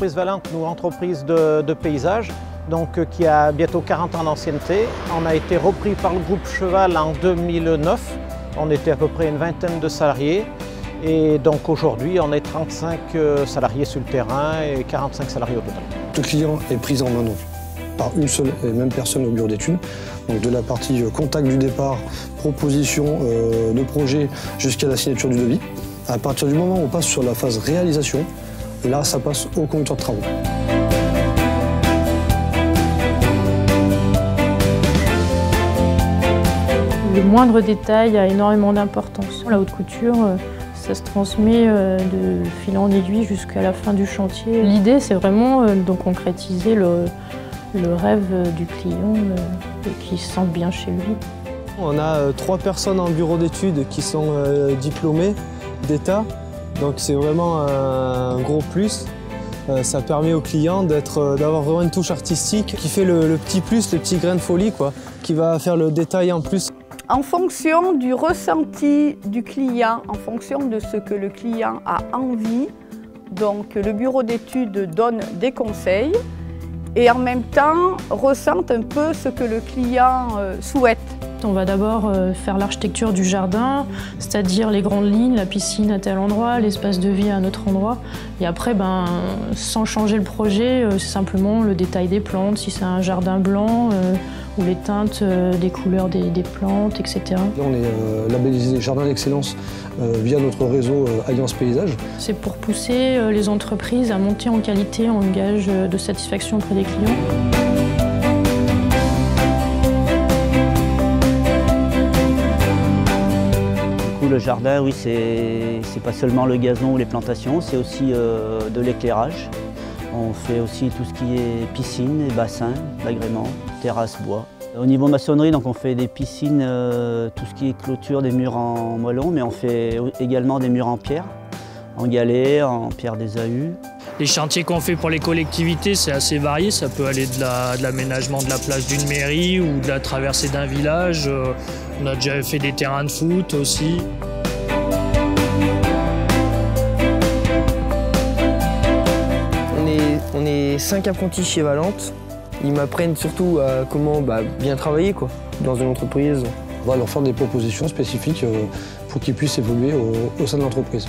l'entreprise Valente, nous, entreprise de paysage, donc, qui a bientôt 40 ans d'ancienneté. On a été repris par le groupe Cheval en 2009. On était à peu près une vingtaine de salariés. Et donc aujourd'hui, on est 35 salariés sur le terrain et 45 salariés au total. Le client est pris en main donc, par une seule et même personne au bureau d'études. Donc de la partie contact du départ, proposition de projet jusqu'à la signature du devis. À partir du moment où on passe sur la phase réalisation, là, ça passe au conducteur de travaux. Le moindre détail a énormément d'importance. La haute couture, ça se transmet de fil en aiguille jusqu'à la fin du chantier. L'idée, c'est vraiment de concrétiser le rêve du client et qu'il se sente bien chez lui. On a 3 personnes en bureau d'études qui sont diplômées d'État, donc c'est vraiment un gros plus. Ça permet au client d'avoir vraiment une touche artistique qui fait le petit plus, le petit grain de folie, quoi, qui va faire le détail en plus. En fonction du ressenti du client, en fonction de ce que le client a envie, donc le bureau d'études donne des conseils et en même temps ressent un peu ce que le client souhaite. On va d'abord faire l'architecture du jardin, c'est-à-dire les grandes lignes, la piscine à tel endroit, l'espace de vie à un autre endroit. Et après, sans changer le projet, c'est simplement le détail des plantes, si c'est un jardin blanc, ou les teintes des couleurs des plantes, etc. Là, on est labellisé Jardin d'Excellence via notre réseau Alliance Paysage. C'est pour pousser les entreprises à monter en qualité en gage de satisfaction auprès des clients. Le jardin, oui, c'est pas seulement le gazon ou les plantations, c'est aussi de l'éclairage. On fait aussi tout ce qui est piscine et bassin, l'agrément, terrasse, bois. Au niveau maçonnerie, donc on fait des piscines, tout ce qui est clôture, des murs en moellon, mais on fait également des murs en pierre, en galets, en pierre des AU. Les chantiers qu'on fait pour les collectivités, c'est assez varié. Ça peut aller de l'aménagement de la place d'une mairie ou de la traversée d'un village. On a déjà fait des terrains de foot aussi. On est 5 apprentis chez Valente. Ils m'apprennent surtout à comment bien travailler dans une entreprise. On va leur faire des propositions spécifiques pour qu'ils puissent évoluer au sein de l'entreprise.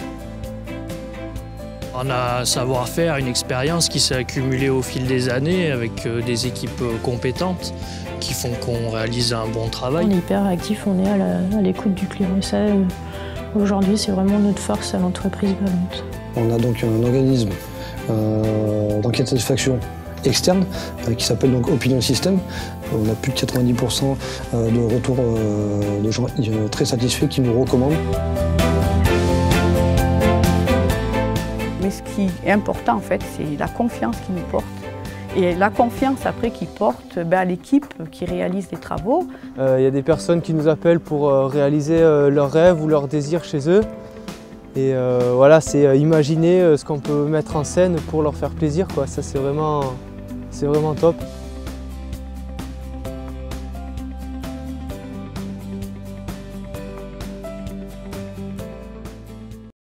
On a un savoir-faire, une expérience qui s'est accumulée au fil des années avec des équipes compétentes qui font qu'on réalise un bon travail. On est hyper actif, on est à l'écoute du client. Et ça, aujourd'hui, c'est vraiment notre force à l'entreprise Valente. On a donc un organisme d'enquête de satisfaction externe qui s'appelle donc Opinion System. On a plus de 90% de retours de gens très satisfaits qui nous recommandent. Mais ce qui est important, en fait, c'est la confiance qu'ils nous portent. Et la confiance, après, qu'ils portent à l'équipe qui réalise les travaux. Il y a des personnes qui nous appellent pour réaliser leurs rêves ou leurs désirs chez eux. Et voilà, c'est imaginer ce qu'on peut mettre en scène pour leur faire plaisir, quoi. Ça, c'est vraiment top.